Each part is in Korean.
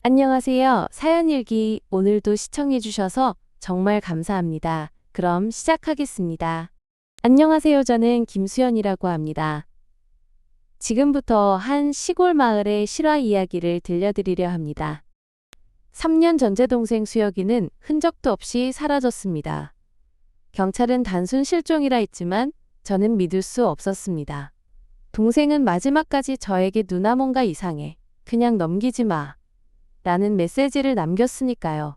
안녕하세요. 사연일기 오늘도 시청해주셔서 정말 감사합니다. 그럼 시작하겠습니다. 안녕하세요. 저는 김수연이라고 합니다. 지금부터 한 시골 마을의 실화 이야기를 들려드리려 합니다. 3년 전 제 동생 수혁이는 흔적도 없이 사라졌습니다. 경찰은 단순 실종이라 했지만 저는 믿을 수 없었습니다. 동생은 마지막까지 저에게 누나 뭔가 이상해. 그냥 넘기지 마. 라는 메시지를 남겼으니까요.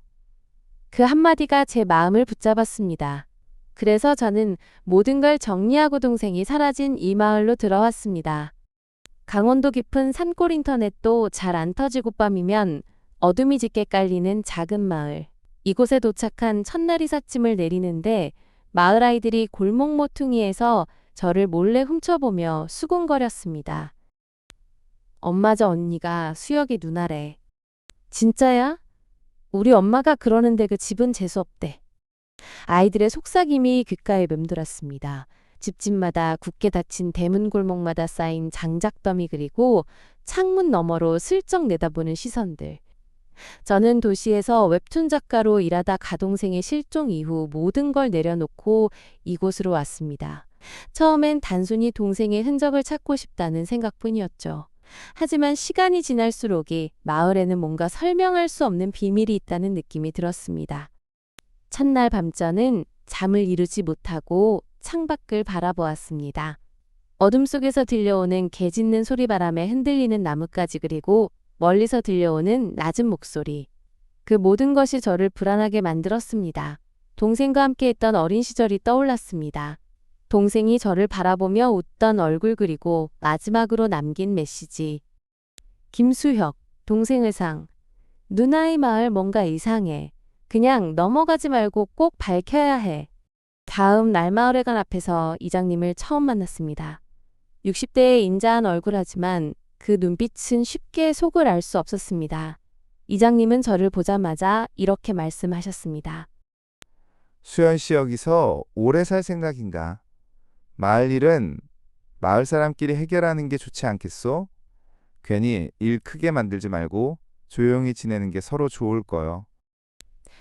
그 한마디가 제 마음을 붙잡았습니다. 그래서 저는 모든 걸 정리하고 동생이 사라진 이 마을로 들어왔습니다. 강원도 깊은 산골 인터넷도 잘 안 터지고 밤이면 어둠이 짙게 깔리는 작은 마을. 이곳에 도착한 첫날 이삿짐을 내리는데 마을 아이들이 골목 모퉁이에서 저를 몰래 훔쳐보며 수군거렸습니다. 엄마저 언니가 수혁이 누나래. 진짜야? 우리 엄마가 그러는데 그 집은 재수없대. 아이들의 속삭임이 귓가에 맴돌았습니다. 집집마다 굳게 닫힌 대문 골목마다 쌓인 장작더미 그리고 창문 너머로 슬쩍 내다보는 시선들. 저는 도시에서 웹툰 작가로 일하다 가동생의 실종 이후 모든 걸 내려놓고 이곳으로 왔습니다. 처음엔 단순히 동생의 흔적을 찾고 싶다는 생각뿐이었죠. 하지만 시간이 지날수록 이 마을에는 뭔가 설명할 수 없는 비밀이 있다는 느낌이 들었습니다. 첫날 밤 저는 잠을 이루지 못하고 창밖을 바라보았습니다. 어둠 속에서 들려오는 개 짖는 소리바람에 흔들리는 나뭇가지 그리고 멀리서 들려오는 낮은 목소리. 그 모든 것이 저를 불안하게 만들었습니다. 동생과 함께했던 어린 시절이 떠올랐습니다. 동생이 저를 바라보며 웃던 얼굴 그리고 마지막으로 남긴 메시지. 김수혁, 동생 의상. 누나의 마을 뭔가 이상해. 그냥 넘어가지 말고 꼭 밝혀야 해. 다음 날 마을회관 앞에서 이장님을 처음 만났습니다. 60대의 인자한 얼굴하지만 그 눈빛은 쉽게 속을 알 수 없었습니다. 이장님은 저를 보자마자 이렇게 말씀하셨습니다. 수연 씨 여기서 오래 살 생각인가? 마을 일은 마을 사람끼리 해결하는 게 좋지 않겠소? 괜히 일 크게 만들지 말고 조용히 지내는 게 서로 좋을 거요.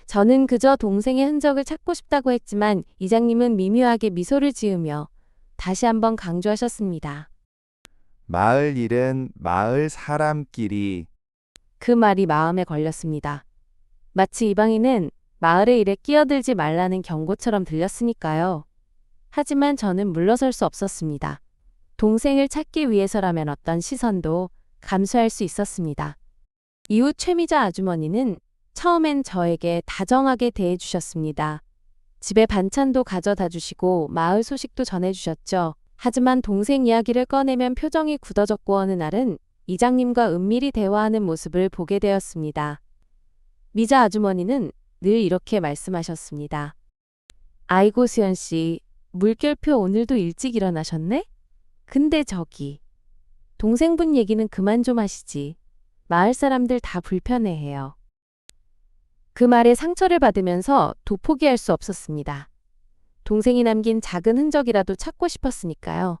저는 그저 동생의 흔적을 찾고 싶다고 했지만 이장님은 미묘하게 미소를 지으며 다시 한번 강조하셨습니다. 마을 일은 마을 사람끼리. 그 말이 마음에 걸렸습니다. 마치 이방인은 마을의 일에 끼어들지 말라는 경고처럼 들렸으니까요. 하지만 저는 물러설 수 없었습니다. 동생을 찾기 위해서라면 어떤 시선도 감수할 수 있었습니다. 이후 최미자 아주머니는 처음엔 저에게 다정하게 대해주셨습니다. 집에 반찬도 가져다 주시고 마을 소식도 전해주셨죠. 하지만 동생 이야기를 꺼내면 표정이 굳어졌고 어느 날은 이장님과 은밀히 대화하는 모습을 보게 되었습니다. 미자 아주머니는 늘 이렇게 말씀하셨습니다. 아이고 수연 씨, 물결표 오늘도 일찍 일어나셨네? 근데 저기, 동생분 얘기는 그만 좀 하시지. 마을 사람들 다 불편해해요. 그 말에 상처를 받으면서 도포기할 수 없었습니다. 동생이 남긴 작은 흔적이라도 찾고 싶었으니까요.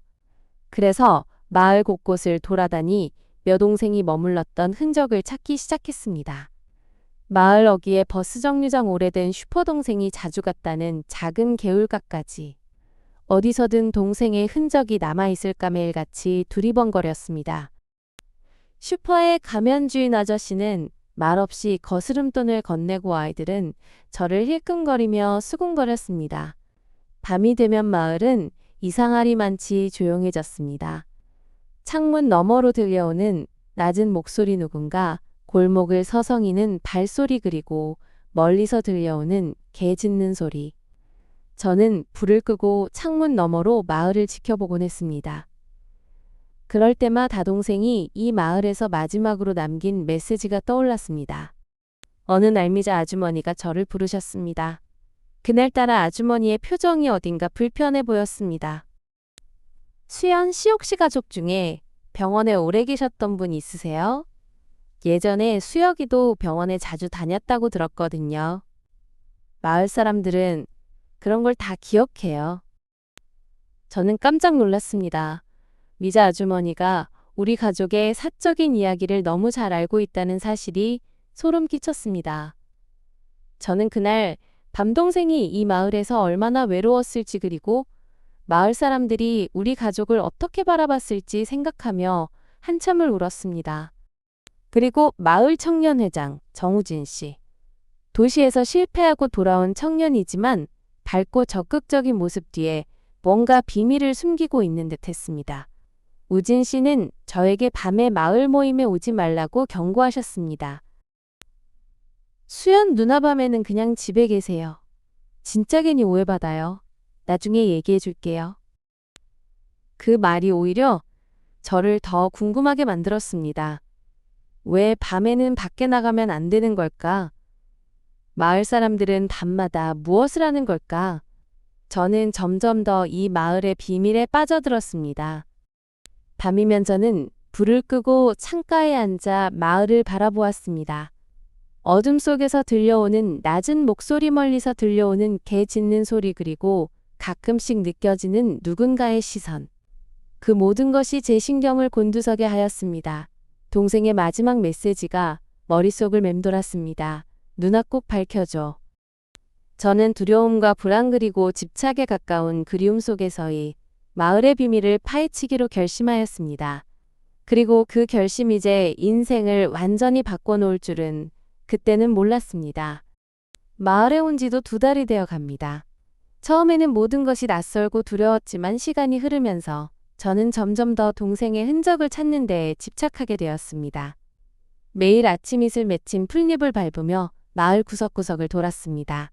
그래서 마을 곳곳을 돌아다니 여동생이 머물렀던 흔적을 찾기 시작했습니다. 마을 어귀에 버스 정류장 오래된 슈퍼동생이 자주 갔다는 작은 개울가까지. 어디서든 동생의 흔적이 남아있을까 매일같이 두리번거렸습니다. 슈퍼의 가면 주인 아저씨는 말없이 거스름돈을 건네고 아이들은 저를 힐끔거리며 수군거렸습니다. 밤이 되면 마을은 이상하리만치 조용해졌습니다. 창문 너머로 들려오는 낮은 목소리 누군가, 골목을 서성이는 발소리 그리고 멀리서 들려오는 개 짖는 소리. 저는 불을 끄고 창문 너머로 마을을 지켜보곤 했습니다. 그럴 때마다 동생이 이 마을에서 마지막으로 남긴 메시지가 떠올랐습니다. 어느 날 미자 아주머니가 저를 부르셨습니다. 그날따라 아주머니의 표정이 어딘가 불편해 보였습니다. 수연 씨 혹시 가족 중에 병원에 오래 계셨던 분 있으세요? 예전에 수혁이도 병원에 자주 다녔다고 들었거든요. 마을 사람들은 그런 걸 다 기억해요. 저는 깜짝 놀랐습니다. 미자 아주머니가 우리 가족의 사적인 이야기를 너무 잘 알고 있다는 사실이 소름 끼쳤습니다. 저는 그날 밤동생이 이 마을에서 얼마나 외로웠을지 그리고 마을 사람들이 우리 가족을 어떻게 바라봤을지 생각하며 한참을 울었습니다. 그리고 마을 청년회장 정우진 씨. 도시에서 실패하고 돌아온 청년이지만 밝고 적극적인 모습 뒤에 뭔가 비밀을 숨기고 있는 듯 했습니다. 우진 씨는 저에게 밤에 마을 모임에 오지 말라고 경고하셨습니다. 수연 누나 밤에는 그냥 집에 계세요. 진짜 괜히 오해받아요. 나중에 얘기해 줄게요. 그 말이 오히려 저를 더 궁금하게 만들었습니다. 왜 밤에는 밖에 나가면 안 되는 걸까? 마을 사람들은 밤마다 무엇을 하는 걸까? 저는 점점 더 이 마을의 비밀에 빠져들었습니다. 밤이면 저는 불을 끄고 창가에 앉아 마을을 바라보았습니다. 어둠 속에서 들려오는 낮은 목소리, 멀리서 들려오는 개 짖는 소리, 그리고 가끔씩 느껴지는 누군가의 시선. 그 모든 것이 제 신경을 곤두서게 하였습니다. 동생의 마지막 메시지가 머릿속을 맴돌았습니다. 누나 꼭 밝혀줘. 저는 두려움과 불안 그리고 집착에 가까운 그리움 속에서의 마을의 비밀을 파헤치기로 결심하였습니다. 그리고 그 결심이 제 인생을 완전히 바꿔놓을 줄은 그때는 몰랐습니다. 마을에 온 지도 2달이 되어 갑니다. 처음에는 모든 것이 낯설고 두려웠지만 시간이 흐르면서 저는 점점 더 동생의 흔적을 찾는 데에 집착하게 되었습니다. 매일 아침 이슬 맺힌 풀잎을 밟으며 마을 구석구석을 돌았습니다.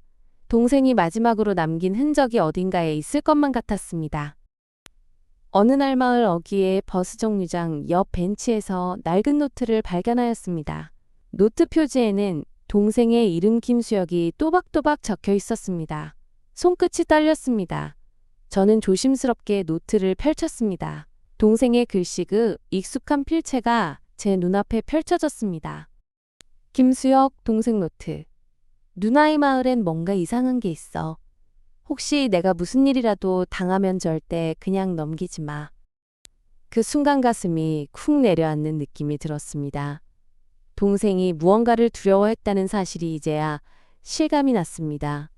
동생이 마지막으로 남긴 흔적이 어딘가에 있을 것만 같았습니다. 어느 날 마을 어귀의 버스 정류장 옆 벤치에서 낡은 노트를 발견하였습니다. 노트 표지에는 동생의 이름 김수혁이 또박또박 적혀 있었습니다. 손끝이 떨렸습니다. 저는 조심스럽게 노트를 펼쳤습니다. 동생의 글씨, 그 익숙한 필체가 제 눈앞에 펼쳐졌습니다. 김수혁, 동생 노트. 누나의 마을엔 뭔가 이상한 게 있어. 혹시 내가 무슨 일이라도 당하면 절대 그냥 넘기지 마. 그 순간 가슴이 쿵 내려앉는 느낌이 들었습니다. 동생이 무언가를 두려워했다는 사실이 이제야 실감이 났습니다.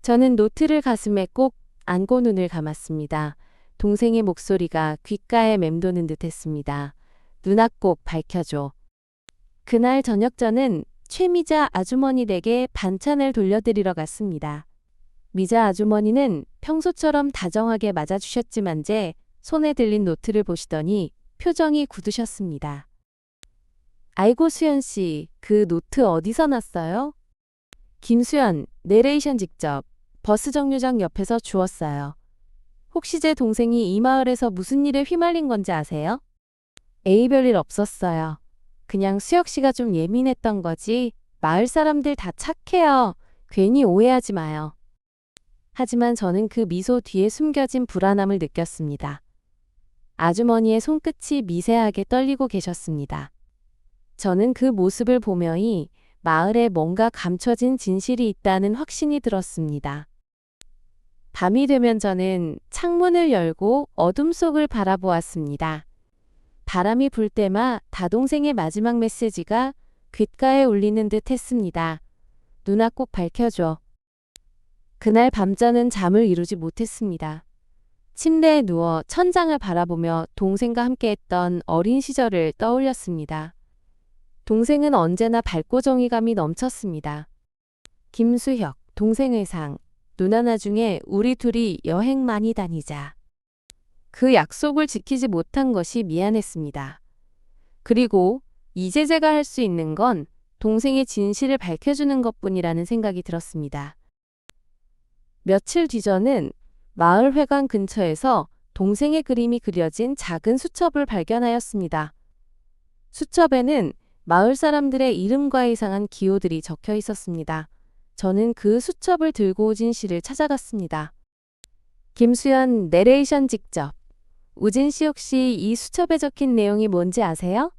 저는 노트를 가슴에 꼭 안고 눈을 감았습니다. 동생의 목소리가 귓가에 맴도는 듯 했습니다. 누나 꼭 밝혀줘. 그날 저녁 저는 최미자 아주머니 댁에 반찬을 돌려드리러 갔습니다. 미자 아주머니는 평소처럼 다정하게 맞아주셨지만 제 손에 들린 노트를 보시더니 표정이 굳으셨습니다. 아이고 수연 씨, 그 노트 어디서 났어요? 김수연, 내레이션 직접 버스 정류장 옆에서 주웠어요. 혹시 제 동생이 이 마을에서 무슨 일에 휘말린 건지 아세요? 에이, 별일 없었어요. 그냥 수혁 씨가 좀 예민했던 거지. 마을 사람들 다 착해요. 괜히 오해하지 마요. 하지만 저는 그 미소 뒤에 숨겨진 불안함을 느꼈습니다. 아주머니의 손끝이 미세하게 떨리고 계셨습니다. 저는 그 모습을 보며이 마을에 뭔가 감춰진 진실이 있다는 확신이 들었습니다. 밤이 되면 저는 창문을 열고 어둠 속을 바라보았습니다. 바람이 불 때마 다동생의 마지막 메시지가 귓가에 울리는 듯 했습니다. 누나 꼭 밝혀줘. 그날 밤 저는 잠을 이루지 못했습니다. 침대에 누워 천장을 바라보며 동생과 함께했던 어린 시절을 떠올렸습니다. 동생은 언제나 밝고 정의감이 넘쳤습니다. 김수혁, 동생의 상. 누나 나중에 우리 둘이 여행 많이 다니자. 그 약속을 지키지 못한 것이 미안했습니다. 그리고 이제 제가 할 수 있는 건 동생의 진실을 밝혀주는 것뿐이라는 생각이 들었습니다. 며칠 뒤 저는 마을 회관 근처에서 동생의 그림이 그려진 작은 수첩을 발견하였습니다. 수첩에는 마을 사람들의 이름과 이상한 기호들이 적혀 있었습니다. 저는 그 수첩을 들고 우진 씨를 찾아갔습니다. 김수연, 내레이션 직접. 우진 씨, 혹시 이 수첩에 적힌 내용이 뭔지 아세요?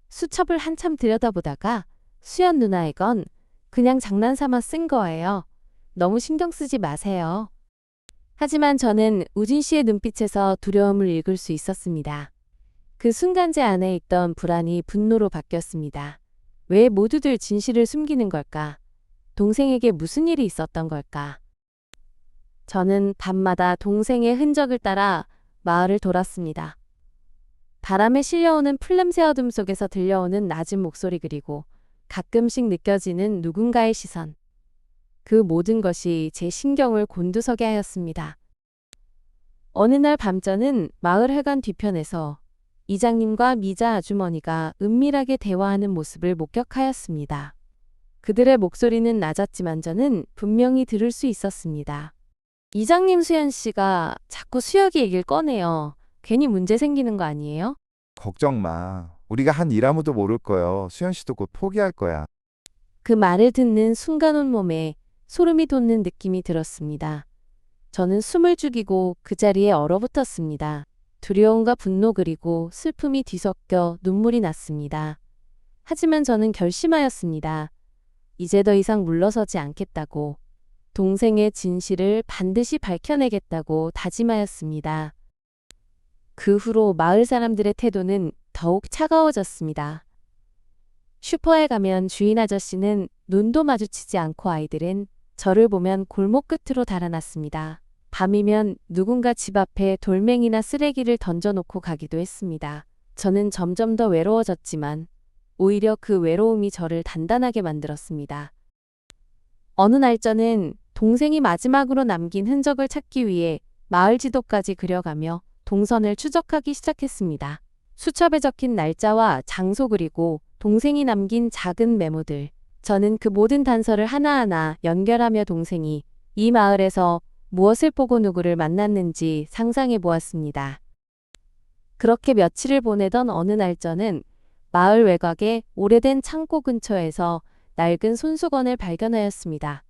수첩을 한참 들여다보다가 수연 누나의 건 그냥 장난삼아 쓴 거예요. 너무 신경 쓰지 마세요. 하지만 저는 우진 씨의 눈빛에서 두려움을 읽을 수 있었습니다. 그 순간 제 안에 있던 불안이 분노로 바뀌었습니다. 왜 모두들 진실을 숨기는 걸까? 동생에게 무슨 일이 있었던 걸까? 저는 밤마다 동생의 흔적을 따라 마을을 돌았습니다. 바람에 실려오는 풀냄새 어둠 속에서 들려오는 낮은 목소리 그리고 가끔씩 느껴지는 누군가의 시선. 그 모든 것이 제 신경을 곤두서게 하였습니다. 어느 날 밤 저는 마을 회관 뒤편에서 이장님과 미자 아주머니가 은밀하게 대화하는 모습을 목격하였습니다. 그들의 목소리는 낮았지만 저는 분명히 들을 수 있었습니다. 이장님 수연 씨가 자꾸 수혁이 얘기를 꺼내요. 괜히 문제 생기는 거 아니에요? 걱정 마. 우리가 한 일 아무도 모를 거요. 수현 씨도 곧 포기할 거야. 그 말을 듣는 순간 온몸에 소름이 돋는 느낌이 들었습니다. 저는 숨을 죽이고 그 자리에 얼어붙었습니다. 두려움과 분노 그리고 슬픔이 뒤섞여 눈물이 났습니다. 하지만 저는 결심하였습니다. 이제 더 이상 물러서지 않겠다고. 동생의 진실을 반드시 밝혀내겠다고 다짐하였습니다. 그 후로 마을 사람들의 태도는 더욱 차가워졌습니다. 슈퍼에 가면 주인 아저씨는 눈도 마주치지 않고 아이들은 저를 보면 골목 끝으로 달아났습니다. 밤이면 누군가 집 앞에 돌멩이나 쓰레기를 던져놓고 가기도 했습니다. 저는 점점 더 외로워졌지만 오히려 그 외로움이 저를 단단하게 만들었습니다. 어느 날 저는 동생이 마지막으로 남긴 흔적을 찾기 위해 마을 지도까지 그려가며 동선을 추적하기 시작했습니다. 수첩에 적힌 날짜와 장소 그리고 동생이 남긴 작은 메모들. 저는 그 모든 단서를 하나하나 연결하며 동생이 이 마을에서 무엇을 보고 누구를 만났는지 상상해 보았습니다. 그렇게 며칠을 보내던 어느 날 저는 마을 외곽의 오래된 창고 근처에서 낡은 손수건을 발견하였습니다.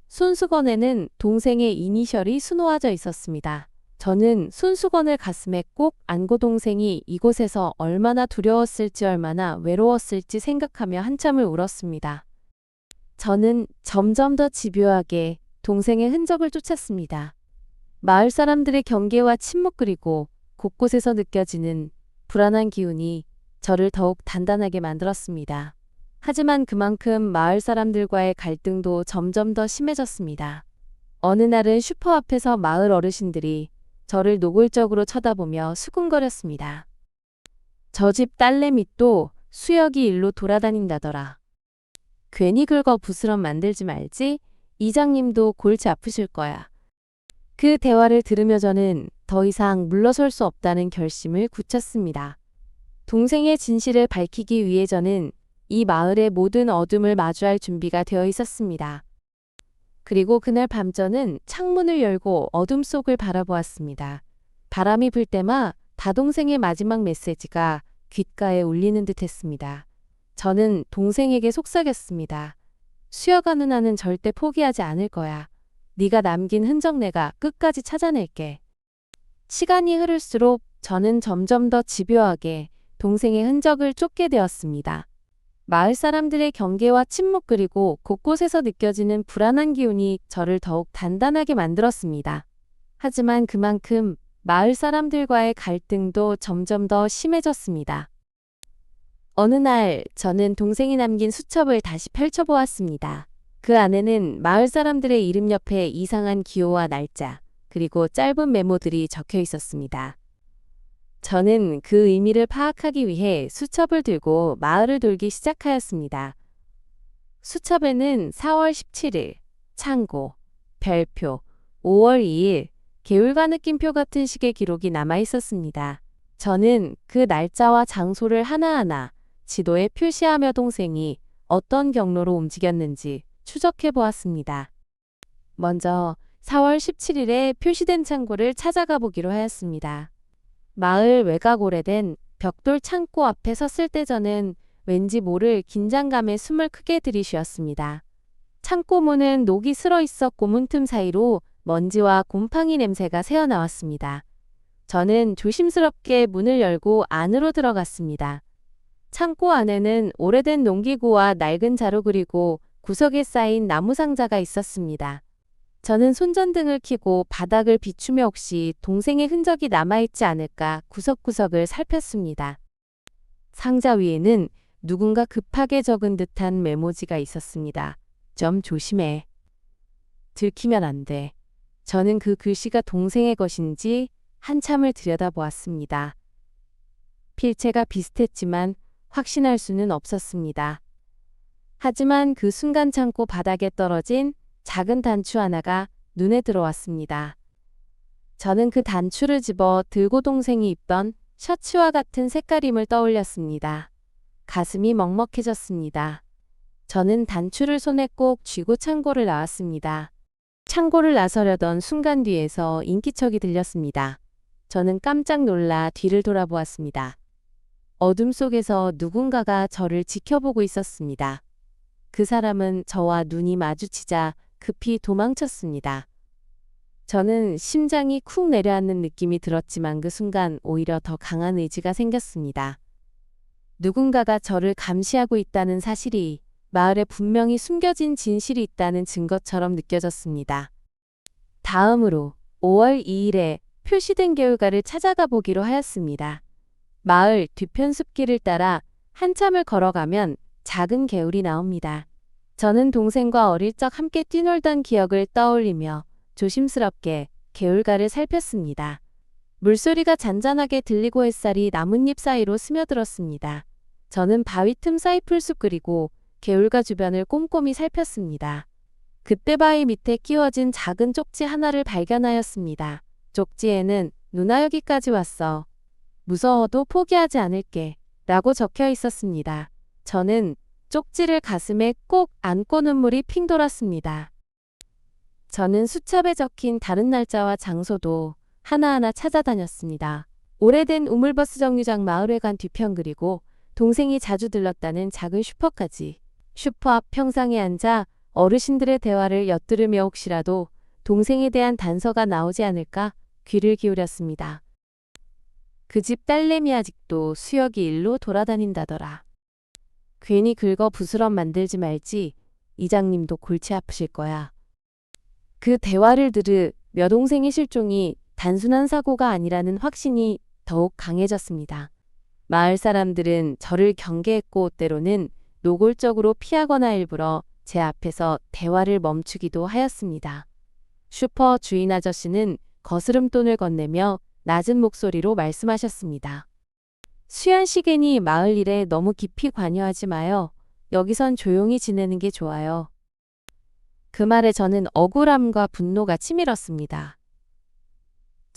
손수건에는 동생의 이니셜이 수놓아져 있었습니다. 저는 손수건을 가슴에 꼭 안고 동생이 이곳에서 얼마나 두려웠을지 얼마나 외로웠을지 생각하며 한참을 울었습니다. 저는 점점 더 집요하게 동생의 흔적을 쫓았습니다. 마을 사람들의 경계와 침묵 그리고 곳곳에서 느껴지는 불안한 기운이 저를 더욱 단단하게 만들었습니다. 하지만 그만큼 마을 사람들과의 갈등도 점점 더 심해졌습니다. 어느 날은 슈퍼 앞에서 마을 어르신들이 저를 노골적으로 쳐다보며 수군거렸습니다. 저 집 딸내미 또 수혁이 일로 돌아다닌다더라. 괜히 긁어 부스럼 만들지 말지. 이장님도 골치 아프실 거야. 그 대화를 들으며 저는 더 이상 물러설 수 없다는 결심을 굳혔습니다. 동생의 진실을 밝히기 위해 저는 이 마을의 모든 어둠을 마주할 준비가 되어 있었습니다. 그리고 그날 밤 저는 창문을 열고 어둠 속을 바라보았습니다. 바람이 불 때마 다동생의 마지막 메시지가 귓가에 울리는 듯 했습니다. 저는 동생에게 속삭였습니다. 수혁아 누나는 절대 포기하지 않을 거야. 네가 남긴 흔적 내가 끝까지 찾아낼게. 시간이 흐를수록 저는 점점 더 집요하게 동생의 흔적을 쫓게 되었습니다. 마을 사람들의 경계와 침묵 그리고 곳곳에서 느껴지는 불안한 기운이 저를 더욱 단단하게 만들었습니다. 하지만 그만큼 마을 사람들과의 갈등도 점점 더 심해졌습니다. 어느 날 저는 동생이 남긴 수첩을 다시 펼쳐보았습니다. 그 안에는 마을 사람들의 이름 옆에 이상한 기호와 날짜, 그리고 짧은 메모들이 적혀 있었습니다. 저는 그 의미를 파악하기 위해 수첩을 들고 마을을 돌기 시작하였습니다. 수첩에는 4월 17일, 창고, 별표, 5월 2일, 개울과 느낌표 같은 식의 기록이 남아 있었습니다. 저는 그 날짜와 장소를 하나하나 지도에 표시하며 동생이 어떤 경로로 움직였는지 추적해 보았습니다. 먼저 4월 17일에 표시된 창고를 찾아가 보기로 하였습니다. 마을 외곽 오래된 벽돌 창고 앞에 섰을 때 저는 왠지 모를 긴장감에 숨을 크게 들이쉬었습니다. 창고 문은 녹이 슬어 있었고 문틈 사이로 먼지와 곰팡이 냄새가 새어나왔습니다. 저는 조심스럽게 문을 열고 안으로 들어갔습니다. 창고 안에는 오래된 농기구와 낡은 자루 그리고 구석에 쌓인 나무 상자가 있었습니다. 저는 손전등을 켜고 바닥을 비추며 혹시 동생의 흔적이 남아있지 않을까 구석구석을 살폈습니다. 상자 위에는 누군가 급하게 적은 듯한 메모지가 있었습니다. 좀 조심해. 들키면 안 돼. 저는 그 글씨가 동생의 것인지 한참을 들여다보았습니다. 필체가 비슷했지만 확신할 수는 없었습니다. 하지만 그 순간 창고 바닥에 떨어진 작은 단추 하나가 눈에 들어왔습니다. 저는 그 단추를 집어 들고 동생이 입던 셔츠와 같은 색깔임을 떠올렸습니다. 가슴이 먹먹해졌습니다. 저는 단추를 손에 꼭 쥐고 창고를 나왔습니다. 창고를 나서려던 순간 뒤에서 인기척이 들렸습니다. 저는 깜짝 놀라 뒤를 돌아보았습니다. 어둠 속에서 누군가가 저를 지켜보고 있었습니다. 그 사람은 저와 눈이 마주치자 급히 도망쳤습니다. 저는 심장이 쿵 내려앉는 느낌이 들었지만 그 순간 오히려 더 강한 의지가 생겼습니다. 누군가가 저를 감시하고 있다는 사실이 마을에 분명히 숨겨진 진실이 있다는 증거처럼 느껴졌습니다. 다음으로 5월 2일에 표시된 개울가를 찾아가 보기로 하였습니다. 마을 뒤편 숲길을 따라 한참을 걸어가면 작은 개울이 나옵니다. 저는 동생과 어릴 적 함께 뛰놀던 기억을 떠올리며 조심스럽게 개울가를 살폈습니다. 물소리가 잔잔하게 들리고 햇살이 나뭇잎 사이로 스며들었습니다. 저는 바위 틈 사이 풀숲 그리고 개울가 주변을 꼼꼼히 살폈습니다. 그때 바위 밑에 끼워진 작은 쪽지 하나를 발견하였습니다. 쪽지에는 누나 여기까지 왔어. 무서워도 포기하지 않을게 라고 적혀 있었습니다. 저는 쪽지를 가슴에 꼭 안고 눈물이 핑 돌았습니다. 저는 수첩에 적힌 다른 날짜와 장소도 하나하나 찾아다녔습니다. 오래된 우물버스 정류장 마을회관 뒤편 그리고 동생이 자주 들렀다는 작은 슈퍼까지. 슈퍼 앞 평상에 앉아 어르신들의 대화를 엿들으며 혹시라도 동생에 대한 단서가 나오지 않을까 귀를 기울였습니다. 그 집 딸내미 아직도 수혁이 일로 돌아다닌다더라. 괜히 긁어 부스럼 만들지 말지 이장님도 골치 아프실 거야. 그 대화를 들으 여동생의 실종이 단순한 사고가 아니라는 확신이 더욱 강해졌습니다. 마을 사람들은 저를 경계했고 때로는 노골적으로 피하거나 일부러 제 앞에서 대화를 멈추기도 하였습니다. 슈퍼 주인 아저씨는 거스름돈을 건네며 낮은 목소리로 말씀하셨습니다. 수연 씨 괜히 마을 일에 너무 깊이 관여하지 마요. 여기선 조용히 지내는 게 좋아요. 그 말에 저는 억울함과 분노가 치밀었습니다.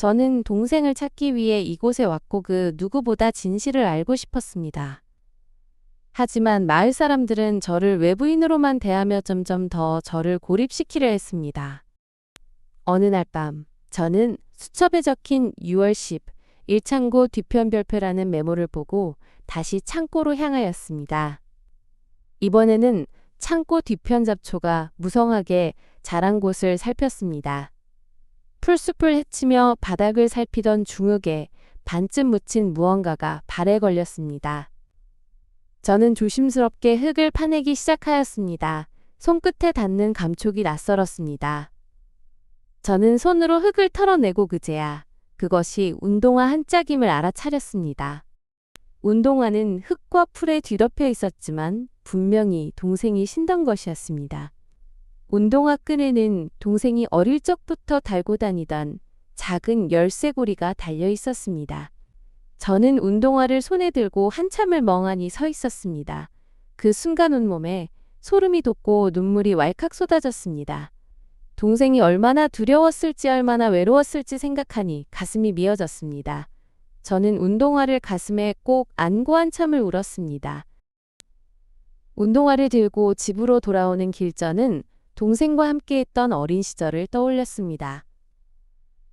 저는 동생을 찾기 위해 이곳에 왔고 그 누구보다 진실을 알고 싶었습니다. 하지만 마을 사람들은 저를 외부인으로만 대하며 점점 더 저를 고립시키려 했습니다. 어느 날 밤, 저는 수첩에 적힌 6월 10 일창고 뒤편 별표라는 메모를 보고 다시 창고로 향하였습니다. 이번에는 창고 뒤편 잡초가 무성하게 자란 곳을 살폈습니다. 풀숲을 헤치며 바닥을 살피던 중흙에 반쯤 묻힌 무언가가 발에 걸렸습니다. 저는 조심스럽게 흙을 파내기 시작하였습니다. 손끝에 닿는 감촉이 낯설었습니다. 저는 손으로 흙을 털어내고 그제야 그것이 운동화 한 짝임을 알아차렸습니다. 운동화는 흙과 풀에 뒤덮여 있었지만 분명히 동생이 신던 것이었습니다. 운동화 끈에는 동생이 어릴 적부터 달고 다니던 작은 열쇠고리가 달려 있었습니다. 저는 운동화를 손에 들고 한참을 멍하니 서 있었습니다. 그 순간 온몸에 소름이 돋고 눈물이 왈칵 쏟아졌습니다. 동생이 얼마나 두려웠을지 얼마나 외로웠을지 생각하니 가슴이 미어졌습니다. 저는 운동화를 가슴에 꼭 안고 한참을 울었습니다. 운동화를 들고 집으로 돌아오는 길전은 동생과 함께했던 어린 시절을 떠올렸습니다.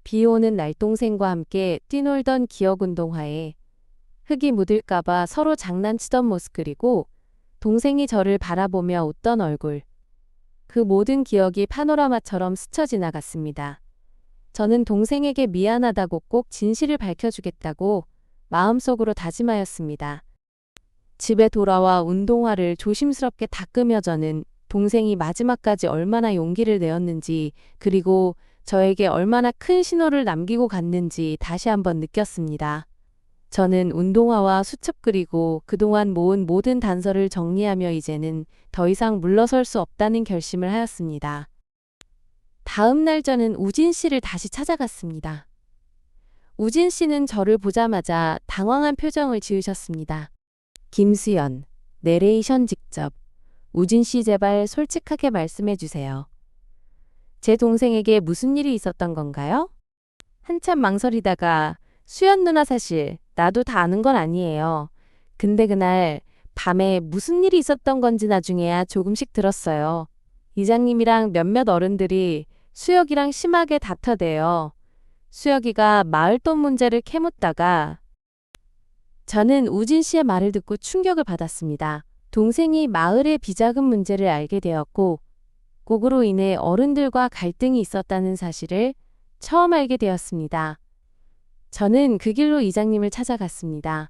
비 오는 날 동생과 함께 뛰놀던 기억 운동화에 흙이 묻을까봐 서로 장난치던 모습 그리고 동생이 저를 바라보며 웃던 얼굴. 그 모든 기억이 파노라마처럼 스쳐 지나갔습니다. 저는 동생에게 미안하다고 꼭 진실을 밝혀주겠다고 마음속으로 다짐하였습니다. 집에 돌아와 운동화를 조심스럽게 닦으며 저는 동생이 마지막까지 얼마나 용기를 내었는지 그리고 저에게 얼마나 큰 신호를 남기고 갔는지 다시 한번 느꼈습니다. 저는 운동화와 수첩 그리고 그동안 모은 모든 단서를 정리하며 이제는 더 이상 물러설 수 없다는 결심을 하였습니다. 다음 날 저는 우진 씨를 다시 찾아갔습니다. 우진 씨는 저를 보자마자 당황한 표정을 지으셨습니다. 김수연, 내레이션 직접. 우진 씨 제발 솔직하게 말씀해 주세요. 제 동생에게 무슨 일이 있었던 건가요? 한참 망설이다가 수연 누나 사실 나도 다 아는 건 아니에요. 근데 그날 밤에 무슨 일이 있었던 건지 나중에야 조금씩 들었어요. 이장님이랑 몇몇 어른들이 수혁이랑 심하게 다퉈대요. 수혁이가 마을돈 문제를 캐묻다가 저는 우진 씨의 말을 듣고 충격을 받았습니다. 동생이 마을의 비자금 문제를 알게 되었고 그로 인해 어른들과 갈등이 있었다는 사실을 처음 알게 되었습니다. 저는 그 길로 이장님을 찾아갔습니다.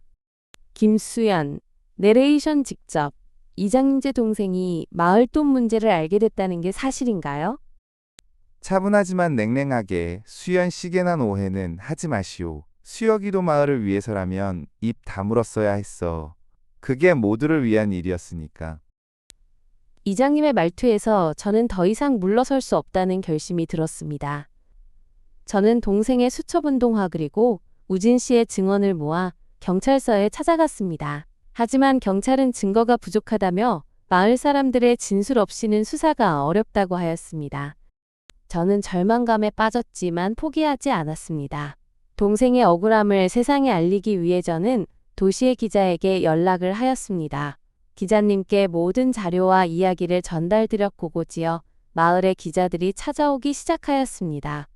김수연, 내레이션 직접. 이장님 제 동생이 마을돈 문제를 알게 됐다는 게 사실인가요? 차분하지만 냉랭하게 수연 씨에 난 오해는 하지 마시오. 수혁이도 마을을 위해서라면 입 다물었어야 했어. 그게 모두를 위한 일이었으니까. 이장님의 말투에서 저는 더 이상 물러설 수 없다는 결심이 들었습니다. 저는 동생의 수첩운동화 그리고 우진 씨의 증언을 모아 경찰서에 찾아갔습니다. 하지만 경찰은 증거가 부족하다며 마을 사람들의 진술 없이는 수사가 어렵다고 하였습니다. 저는 절망감에 빠졌지만 포기하지 않았습니다. 동생의 억울함을 세상에 알리기 위해 저는 도시의 기자에게 연락을 하였습니다. 기자님께 모든 자료와 이야기를 전달드렸고 곧이어 마을의 기자들이 찾아오기 시작하였습니다.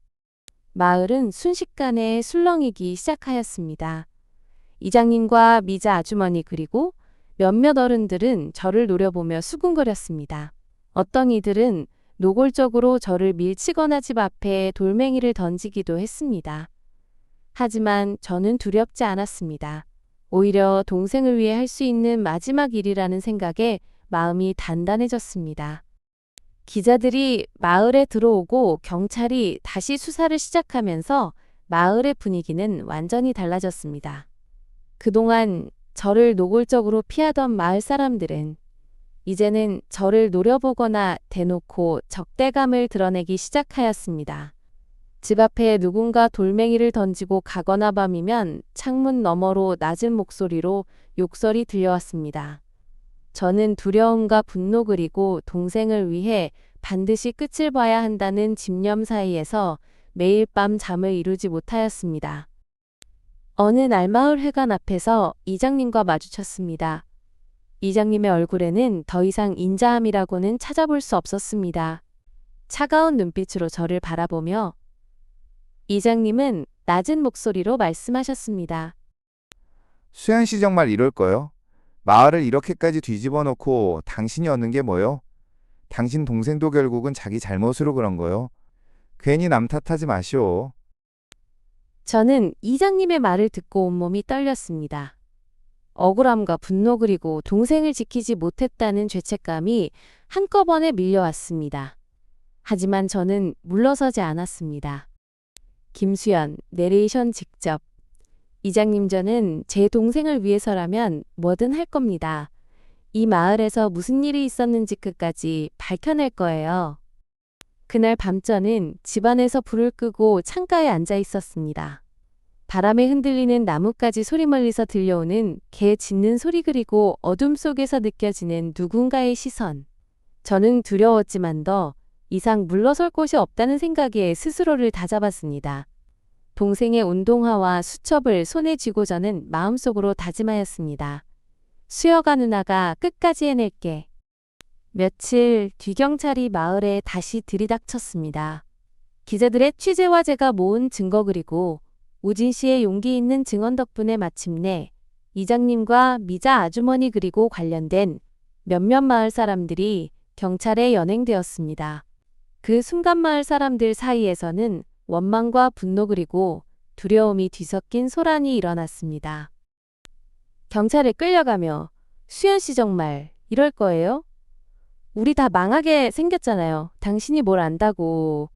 마을은 순식간에 술렁이기 시작하였습니다. 이장님과 미자 아주머니 그리고 몇몇 어른들은 저를 노려보며 수군거렸습니다. 어떤 이들은 노골적으로 저를 밀치거나 집 앞에 돌멩이를 던지기도 했습니다. 하지만 저는 두렵지 않았습니다. 오히려 동생을 위해 할 수 있는 마지막 일이라는 생각에 마음이 단단해졌습니다. 기자들이 마을에 들어오고 경찰이 다시 수사를 시작하면서 마을의 분위기는 완전히 달라졌습니다. 그동안 저를 노골적으로 피하던 마을 사람들은 이제는 저를 노려보거나 대놓고 적대감을 드러내기 시작하였습니다. 집 앞에 누군가 돌멩이를 던지고 가거나 밤이면 창문 너머로 낮은 목소리로 욕설이 들려왔습니다. 저는 두려움과 분노 그리고 동생을 위해 반드시 끝을 봐야 한다는 집념 사이에서 매일 밤 잠을 이루지 못하였습니다. 어느 날 마을 회관 앞에서 이장님과 마주쳤습니다. 이장님의 얼굴에는 더 이상 인자함이라고는 찾아볼 수 없었습니다. 차가운 눈빛으로 저를 바라보며 이장님은 낮은 목소리로 말씀하셨습니다. 수연 씨 정말 이럴 거요? 마을을 이렇게까지 뒤집어 놓고 당신이 얻는 게 뭐요? 당신 동생도 결국은 자기 잘못으로 그런 거요. 괜히 남 탓하지 마시오. 저는 이장님의 말을 듣고 온몸이 떨렸습니다. 억울함과 분노 그리고 동생을 지키지 못했다는 죄책감이 한꺼번에 밀려왔습니다. 하지만 저는 물러서지 않았습니다. 김수연, 내레이션 직접. 이장님 저는 제 동생을 위해서라면 뭐든 할 겁니다. 이 마을에서 무슨 일이 있었는지 끝까지 밝혀낼 거예요. 그날 밤 저는 집안에서 불을 끄고 창가에 앉아 있었습니다. 바람에 흔들리는 나뭇가지 소리 멀리서 들려오는 개 짖는 소리 그리고 어둠 속에서 느껴지는 누군가의 시선. 저는 두려웠지만 더 이상 물러설 곳이 없다는 생각에 스스로를 다잡았습니다. 동생의 운동화와 수첩을 손에 쥐고 저는 마음속으로 다짐하였습니다. 수혁아 누나가 끝까지 해낼게. 며칠 뒤 경찰이 마을에 다시 들이닥쳤습니다. 기자들의 취재와 제가 모은 증거 그리고 우진 씨의 용기 있는 증언 덕분에 마침내 이장님과 미자 아주머니 그리고 관련된 몇몇 마을 사람들이 경찰에 연행되었습니다. 그 순간 마을 사람들 사이에서는 원망과 분노 그리고 두려움이 뒤섞인 소란이 일어났습니다. 경찰에 끌려가며 수연 씨 정말 이럴 거예요? 우리 다 망하게 생겼잖아요. 당신이 뭘 안다고.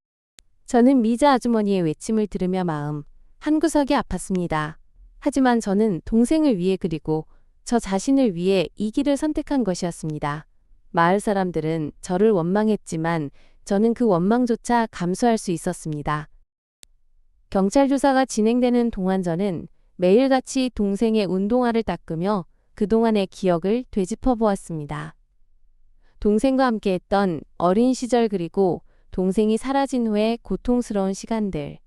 저는 미자 아주머니의 외침을 들으며 마음 한구석이 아팠습니다. 하지만 저는 동생을 위해 그리고 저 자신을 위해 이 길을 선택한 것이었습니다. 마을 사람들은 저를 원망했지만 저는 그 원망조차 감수할 수 있었습니다. 경찰 조사가 진행되는 동안 저는 매일같이 동생의 운동화를 닦으며 그동안의 기억을 되짚어 보았습니다. 동생과 함께했던 어린 시절 그리고 동생이 사라진 후의 고통스러운 시간들.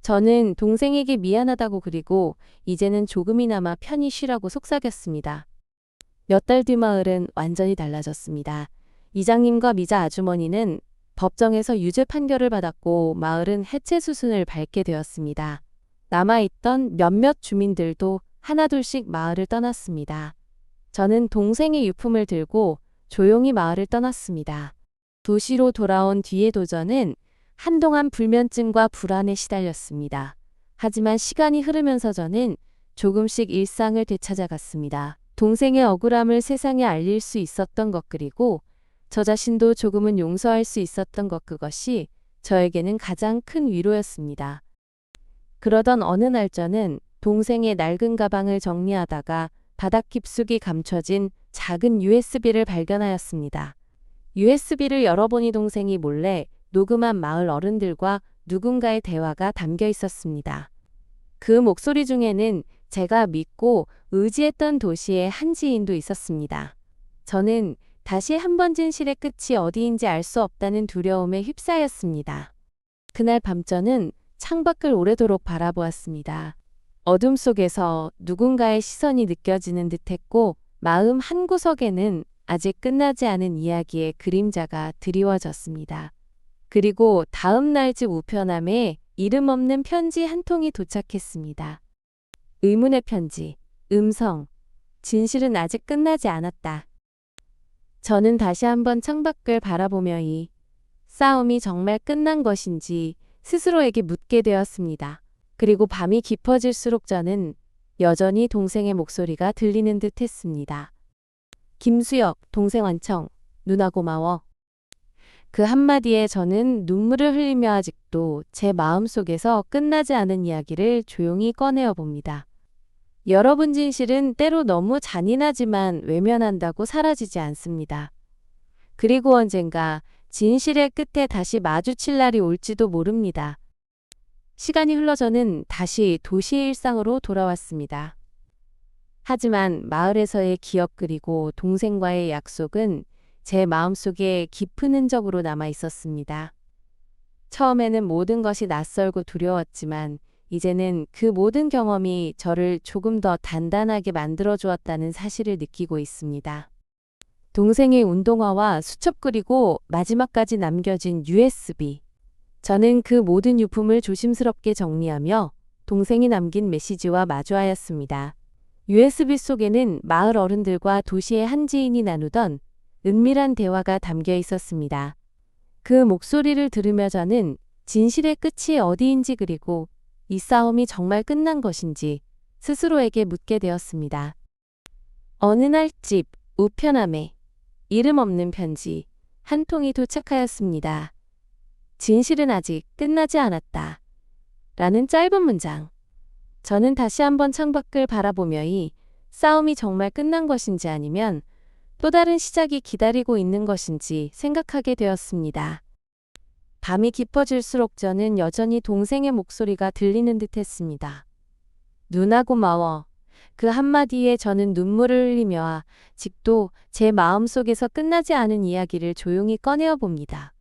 저는 동생에게 미안하다고 그리고 이제는 조금이나마 편히 쉬라고 속삭였습니다. 몇 달 뒤 마을은 완전히 달라졌습니다. 이장님과 미자 아주머니는 법정에서 유죄 판결을 받았고 마을은 해체 수순을 밟게 되었습니다. 남아있던 몇몇 주민들도 하나둘씩 마을을 떠났습니다. 저는 동생의 유품을 들고 조용히 마을을 떠났습니다. 도시로 돌아온 뒤에도 저는 한동안 불면증과 불안에 시달렸습니다. 하지만 시간이 흐르면서 저는 조금씩 일상을 되찾아갔습니다. 동생의 억울함을 세상에 알릴 수 있었던 것 그리고 저 자신도 조금은 용서할 수 있었던 것 그것이 저에게는 가장 큰 위로였습니다. 그러던 어느 날 저는 동생의 낡은 가방을 정리하다가 바닥 깊숙이 감춰진 작은 USB를 발견하였습니다. USB를 열어보니 동생이 몰래 녹음한 마을 어른들과 누군가의 대화가 담겨 있었습니다. 그 목소리 중에는 제가 믿고 의지했던 도시의 한 지인도 있었습니다. 저는 다시 한번 진실의 끝이 어디인지 알 수 없다는 두려움에 휩싸였습니다. 그날 밤 저는 창밖을 오래도록 바라보았습니다. 어둠 속에서 누군가의 시선이 느껴지는 듯했고 마음 한구석에는 아직 끝나지 않은 이야기의 그림자가 드리워졌습니다. 그리고 다음 날 집 우편함에 이름 없는 편지 한 통이 도착했습니다. 의문의 편지, 음성, 진실은 아직 끝나지 않았다. 저는 다시 한번 창밖을 바라보며 이 싸움이 정말 끝난 것인지 스스로에게 묻게 되었습니다. 그리고 밤이 깊어질수록 저는 여전히 동생의 목소리가 들리는 듯 했습니다. 김수혁, 동생 완청, 누나 고마워. 그 한마디에 저는 눈물을 흘리며 아직도 제 마음속에서 끝나지 않은 이야기를 조용히 꺼내어 봅니다. 여러분 진실은 때로 너무 잔인하지만 외면한다고 사라지지 않습니다. 그리고 언젠가 진실의 끝에 다시 마주칠 날이 올지도 모릅니다. 시간이 흘러 저는 다시 도시의 일상으로 돌아왔습니다. 하지만 마을에서의 기억 그리고 동생과의 약속은 제 마음속에 깊은 흔적으로 남아 있었습니다. 처음에는 모든 것이 낯설고 두려웠지만 이제는 그 모든 경험이 저를 조금 더 단단하게 만들어 주었다는 사실을 느끼고 있습니다. 동생의 운동화와 수첩 그리고 마지막까지 남겨진 USB. 저는 그 모든 유품을 조심스럽게 정리하며 동생이 남긴 메시지와 마주하였습니다. USB 속에는 마을 어른들과 도시의 한 지인이 나누던 은밀한 대화가 담겨 있었습니다. 그 목소리를 들으며 저는 진실의 끝이 어디인지 그리고 이 싸움이 정말 끝난 것인지 스스로에게 묻게 되었습니다. 어느 날 집 우편함에 이름 없는 편지 한 통이 도착하였습니다. 진실은 아직 끝나지 않았다. 라는 짧은 문장. 저는 다시 한번 창밖을 바라보며 이 싸움이 정말 끝난 것인지 아니면 또 다른 시작이 기다리고 있는 것인지 생각하게 되었습니다. 밤이 깊어질수록 저는 여전히 동생의 목소리가 들리는 듯 했습니다. 누나 고마워. 그 한마디에 저는 눈물을 흘리며 아직도 제 마음속에서 끝나지 않은 이야기를 조용히 꺼내어 봅니다.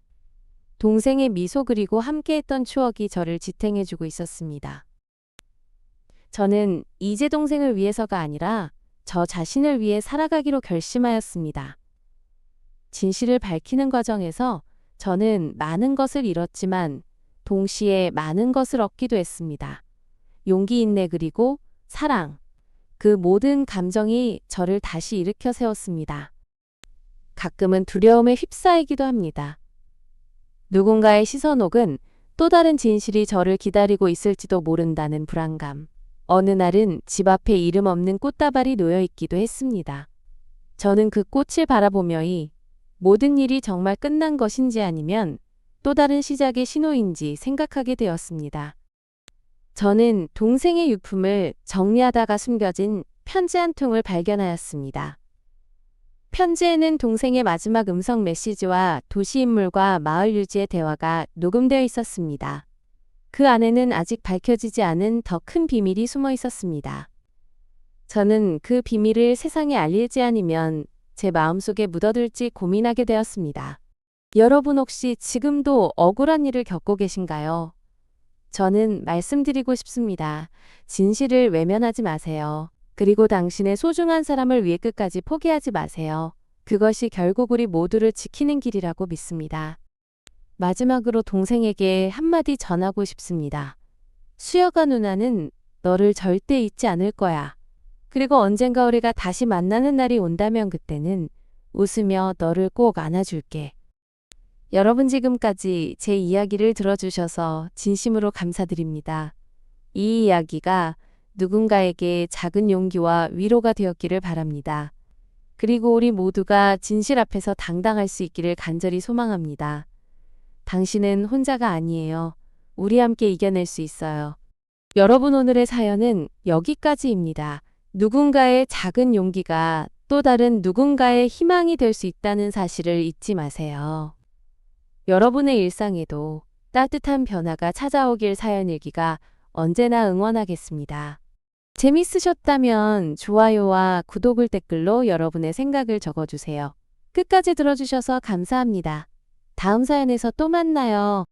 동생의 미소 그리고 함께했던 추억이 저를 지탱해주고 있었습니다. 저는 이제 동생을 위해서가 아니라 저 자신을 위해 살아가기로 결심하였습니다. 진실을 밝히는 과정에서 저는 많은 것을 잃었지만 동시에 많은 것을 얻기도 했습니다. 용기, 인내 그리고 사랑. 그 모든 감정이 저를 다시 일으켜 세웠습니다. 가끔은 두려움에 휩싸이기도 합니다. 누군가의 시선 혹은 또 다른 진실이 저를 기다리고 있을지도 모른다는 불안감. 어느 날은 집 앞에 이름 없는 꽃다발이 놓여 있기도 했습니다. 저는 그 꽃을 바라보며 이 모든 일이 정말 끝난 것인지 아니면 또 다른 시작의 신호인지 생각하게 되었습니다. 저는 동생의 유품을 정리하다가 숨겨진 편지 한 통을 발견하였습니다. 편지에는 동생의 마지막 음성 메시지와 도시인물과 마을 유지의 대화가 녹음되어 있었습니다. 그 안에는 아직 밝혀지지 않은 더 큰 비밀이 숨어 있었습니다. 저는 그 비밀을 세상에 알리지 않으면 제 마음속에 묻어둘지 고민하게 되었습니다. 여러분 혹시 지금도 억울한 일을 겪고 계신가요? 저는 말씀드리고 싶습니다. 진실을 외면하지 마세요. 그리고 당신의 소중한 사람을 위해 끝까지 포기하지 마세요. 그것이 결국 우리 모두를 지키는 길이라고 믿습니다. 마지막으로 동생에게 한마디 전하고 싶습니다. 수혁아 누나는 너를 절대 잊지 않을 거야. 그리고 언젠가 우리가 다시 만나는 날이 온다면 그때는 웃으며 너를 꼭 안아줄게. 여러분 지금까지 제 이야기를 들어주셔서 진심으로 감사드립니다. 이 이야기가 누군가에게 작은 용기와 위로가 되었기를 바랍니다. 그리고 우리 모두가 진실 앞에서 당당할 수 있기를 간절히 소망합니다. 당신은 혼자가 아니에요. 우리 함께 이겨낼 수 있어요. 여러분 오늘의 사연은 여기까지입니다. 누군가의 작은 용기가 또 다른 누군가의 희망이 될 수 있다는 사실을 잊지 마세요. 여러분의 일상에도 따뜻한 변화가 찾아오길 사연일기가 언제나 응원하겠습니다. 재밌으셨다면 좋아요와 구독을 댓글로 여러분의 생각을 적어주세요. 끝까지 들어주셔서 감사합니다. 다음 사연에서 또 만나요.